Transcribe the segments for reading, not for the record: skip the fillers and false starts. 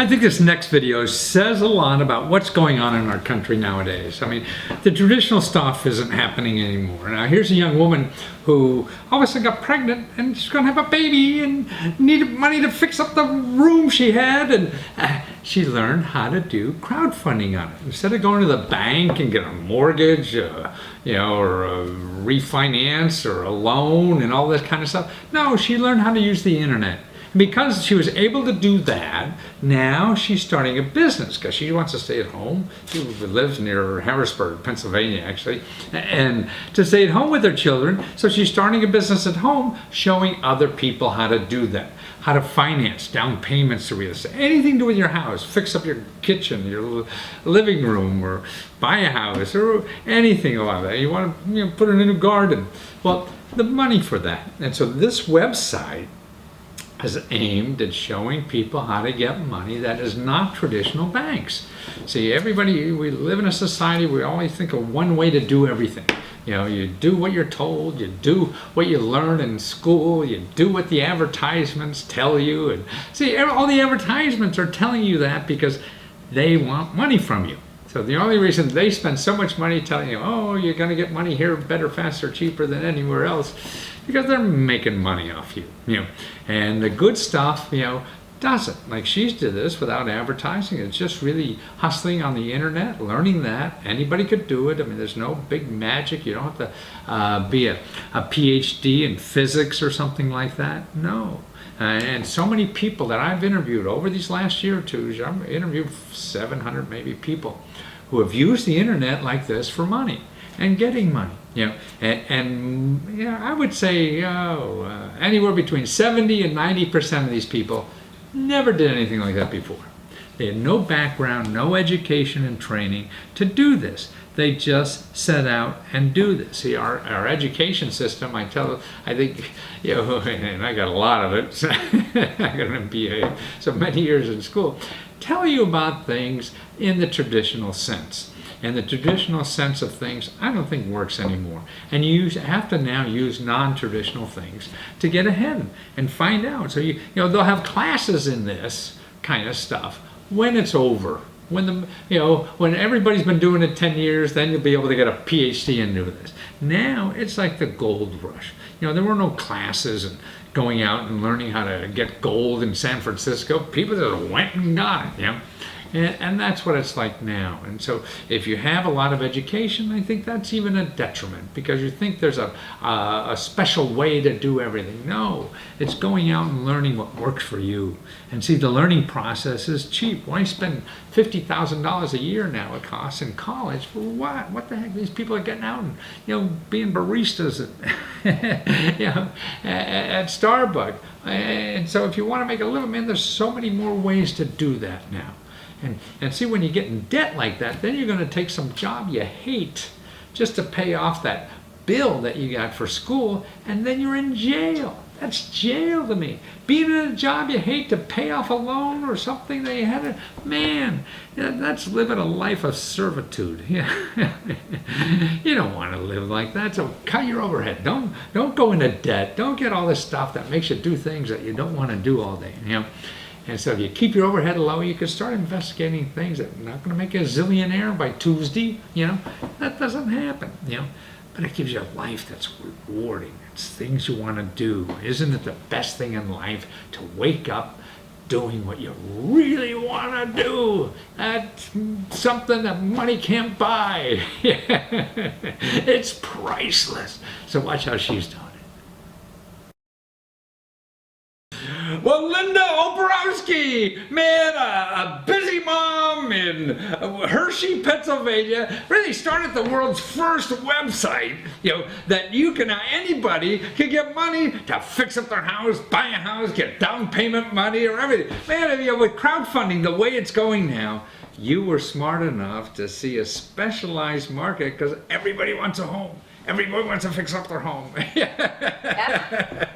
I think this next video says a lot about what's going on in our country nowadays. I mean, the traditional stuff isn't happening anymore. Now, here's a young woman who all of a sudden got pregnant and she's going to have a baby and needed money to fix up the room she had, and she learned how to do crowdfunding on it. Instead of going to the bank and get a mortgage, or a refinance or a loan and all this kind of stuff. No, she learned how to use the internet. And because she was able to do that, now she's starting a business because she wants to stay at home. She lives near Harrisburg, Pennsylvania, actually, and to stay at home with her children. So she's starting a business at home, showing other people how to do that, how to finance down payments to real estate, anything to do with your house, fix up your kitchen, your living room, or buy a house, or anything like that. You want to put in a new garden. Well, the money for that. And so this website is aimed at showing people how to get money that is not traditional banks. See, we live in a society where we always think of one way to do everything. You do what you're told, you do what you learn in school, you do what the advertisements tell you. And see, all the advertisements are telling you that because they want money from you. So the only reason they spend so much money telling you, oh, you're going to get money here better, faster, cheaper than anywhere else, because they're making money off you. And the good stuff, doesn't. Like, she did this without advertising. It's just really hustling on the internet, learning that. Anybody could do it. I mean, there's no big magic. You don't have to be a PhD in physics or something like that. No. And so many people that I've interviewed over these last year or two, I've interviewed 700 maybe people who have used the internet like this for money and getting money. And I would say anywhere between 70 and 90% of these people never did anything like that before. They had no background, no education and training to do this. They just set out and do this. See, our education system, I think, and I got a lot of it. I got an MBA, so many years in school, tell you about things in the traditional sense. And the traditional sense of things, I don't think works anymore. And you have to now use non-traditional things to get ahead and find out. So they'll have classes in this kind of stuff when it's over. When when everybody's been doing it 10 years, then you'll be able to get a PhD and do this. Now it's like the gold rush. There were no classes and going out and learning how to get gold in San Francisco. People just went and got it. And that's what it's like now. And so if you have a lot of education, I think that's even a detriment, because you think there's a special way to do everything. No, it's going out and learning what works for you. And see, the learning process is cheap. Why spend $50,000 a year now it costs in college for what? What the heck? These people are getting out and being baristas at Starbucks. And so if you want to make a living, there's so many more ways to do that now. And see, when you get in debt like that, then you're going to take some job you hate just to pay off that bill that you got for school, and then you're in jail. That's jail to me. Being in a job you hate to pay off a loan or something that you had to, that's living a life of servitude. You don't want to live like that, so cut your overhead. Don't go into debt. Don't get all this stuff that makes you do things that you don't want to do all day. And so if you keep your overhead low, you can start investigating things that are not going to make you a zillionaire by Tuesday. That doesn't happen. But it gives you a life that's rewarding. It's things you want to do. Isn't it the best thing in life to wake up doing what you really want to do? That's something that money can't buy. It's priceless. So watch how she's doing. Well, Linda Oborowski, man, a busy mom in Hershey, Pennsylvania, really started the world's first website, that anybody can get money to fix up their house, buy a house, get down payment money or everything. Man, with crowdfunding the way it's going now, you were smart enough to see a specialized market because everybody wants a home. Everybody wants to fix up their home. Yeah.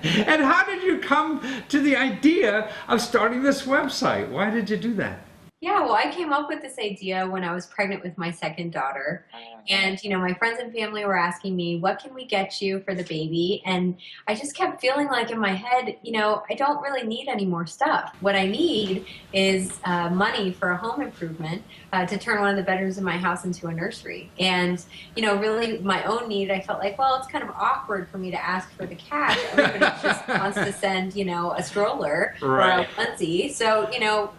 And how did you come to the idea of starting this website? Why did you do that? Yeah, well, I came up with this idea when I was pregnant with my second daughter. And, my friends and family were asking me, what can we get you for the baby? And I just kept feeling like in my head, I don't really need any more stuff. What I need is money for a home improvement to turn one of the bedrooms in my house into a nursery. And, really my own need, I felt like, well, it's kind of awkward for me to ask for the cash. Everybody just wants to send, a stroller Right. or a onesie. So,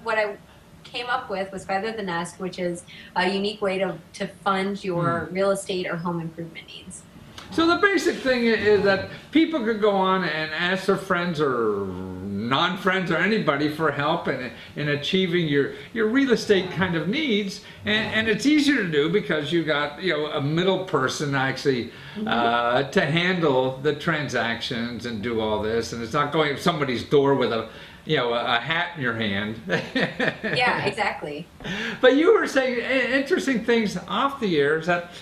what I came up with was Feather the Nest, which is a unique way to fund your real estate or home improvement needs. So the basic thing is that people could go on and ask their friends or non-friends or anybody for help in achieving your real estate kind of needs, and it's easier to do because you got a middle person actually to handle the transactions and do all this, and it's not going to somebody's door with a hat in your hand. Yeah, exactly. But you were saying interesting things off the air is that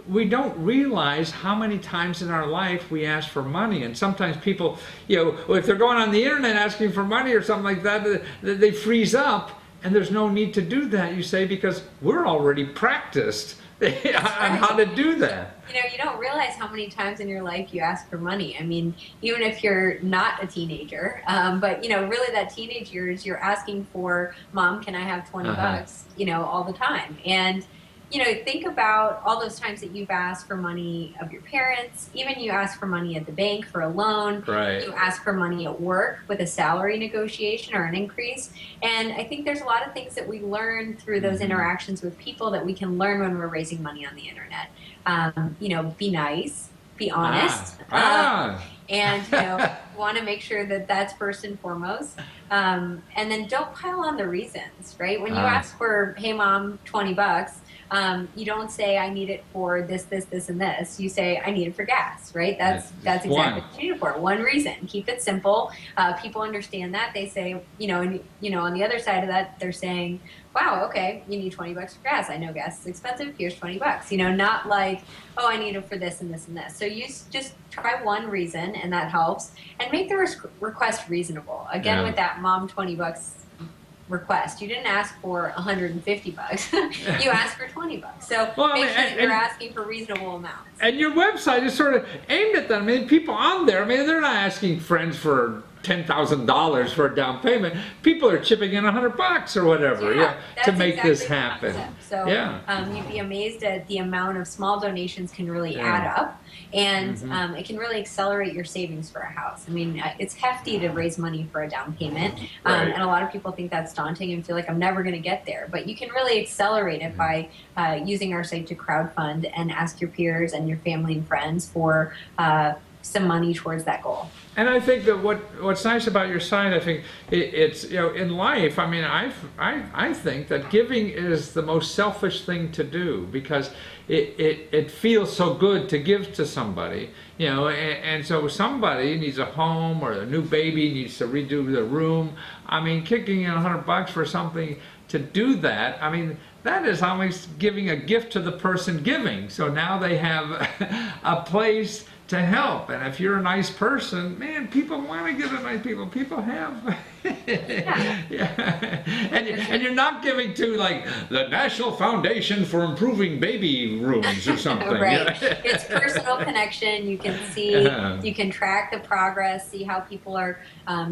we don't realize how many times in our life we ask for money, and sometimes people, if they're going on the internet asking for money or something like that, they freeze up, and there's no need to do that, you say, because we're already practiced on how to do that. You don't realize how many times in your life you ask for money. I mean, even if you're not a teenager, but really that teenage years, you're asking for, Mom, can I have 20 bucks, all the time. And think about all those times that you've asked for money of your parents. Even you ask for money at the bank for a loan. Right. You ask for money at work with a salary negotiation or an increase. And I think there's a lot of things that we learn through those interactions with people that we can learn when we're raising money on the internet. Be nice, be honest. And want to make sure that that's first and foremost. And then don't pile on the reasons, right? When you ask for, hey, Mom, 20 bucks, you don't say, I need it for this, this, this, and this. You say, I need it for gas, right? That's exactly what you need it for. One reason. Keep it simple. People understand that. They say, and, on the other side of that, they're saying, wow, okay, you need 20 bucks for gas. I know gas is expensive. Here's 20 bucks. Not like, oh, I need it for this and this and this. So you just try one reason, and that helps. And make the request reasonable. Again, with that Mom 20 bucks request, you didn't ask for 150 bucks. You asked for 20 bucks. So make sure that you're asking for reasonable amounts. And your website is sort of aimed at that. I mean, people on there, they're not asking friends for $10,000 for a down payment. People are chipping in $100 or whatever to make this happen. So you'd be amazed at the amount of small donations can really add up, and it can really accelerate your savings for a house. I mean, it's hefty to raise money for a down payment, and a lot of people think that's daunting and feel like I'm never going to get there. But you can really accelerate it by using our site to crowdfund and ask your peers and your family and friends for some money towards that goal. And I think that what's nice about your site, I think it's in life. I mean, I think that giving is the most selfish thing to do, because it feels so good to give to somebody, and so somebody needs a home, or a new baby needs to redo the room. I mean, kicking in $100 for something to do that, I mean, that is almost giving a gift to the person giving. So now they have a place to help. And if you're a nice person, man, people want to give to nice people. People have. And you're not giving to like the National Foundation for Improving Baby Rooms or something. Right. It's personal connection. You can see, you can track the progress, see how people are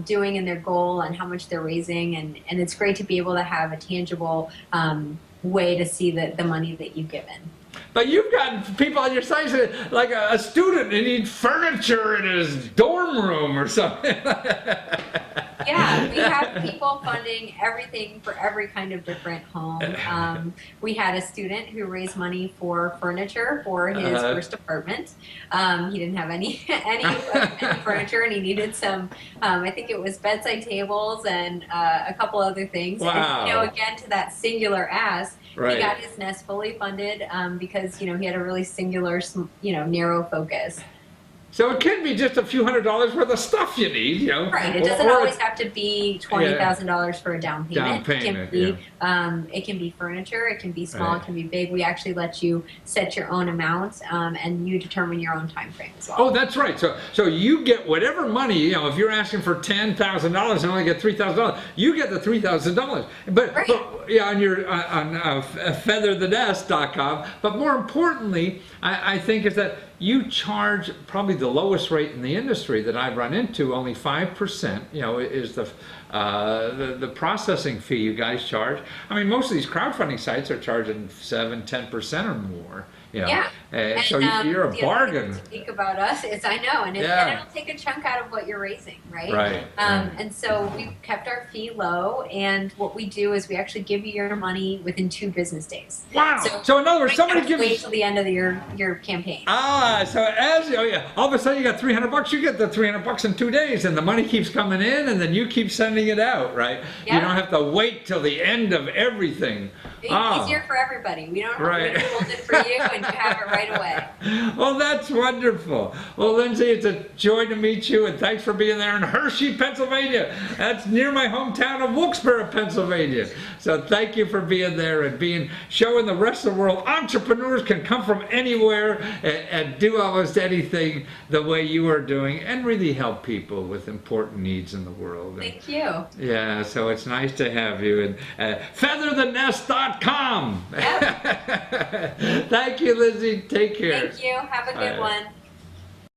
doing in their goal and how much they're raising. And it's great to be able to have a tangible way to see the money that you've given. But you've got people on your site, like a student, who needs furniture in his dorm room or something. Yeah, we have people funding everything for every kind of different home. We had a student who raised money for furniture for his first apartment. He didn't have any furniture, and he needed some, I think it was bedside tables and a couple other things. Wow. And, again, to that singular ask, right. He got his nest fully funded because, he had a really singular, narrow focus. So it can be just a few $100s worth of stuff you need, you know. Right. It doesn't always have to be $20,000 for a down payment. Down payment. It can be furniture. It can be small. Right. It can be big. We actually let you set your own amount, and you determine your own time frame as well. Oh, that's right. So you get whatever money, you know. If you're asking for $10,000 and only get $3,000, you get the $3,000. But yeah, on your on featherthenest.com. But more importantly, I think is that you charge probably the lowest rate in the industry that I've run into. Only 5%, you know, is the processing fee you guys charge. I mean, most of these crowdfunding sites are charging 7-10% or more. You know? Yeah. So you're a bargain. To speak about us is I know, and it'll take a chunk out of what you're raising, right? Right. And so we've kept our fee low, and what we do is we actually give you your money within 2 business days. Wow. So in other words, somebody gives. Wait till the end of your campaign. So all of a sudden you got $300, you get the $300 in 2 days, and the money keeps coming in, and then you keep sending it out, right? Yeah. You don't have to wait till the end of everything. It's easier for everybody. We don't have to hold it for you, and you have it right away. Well, that's wonderful. Well, Lindsay, it's a joy to meet you, and thanks for being there in Hershey, Pennsylvania. That's near my hometown of Wilkes-Barre, Pennsylvania. So thank you for being there and showing the rest of the world entrepreneurs can come from anywhere and do almost anything the way you are doing and really help people with important needs in the world. Thank you. Yeah, so it's nice to have you. And featherthenest.com. Yep. Thank you, Lizzie. Take care. Thank you. Have a good one.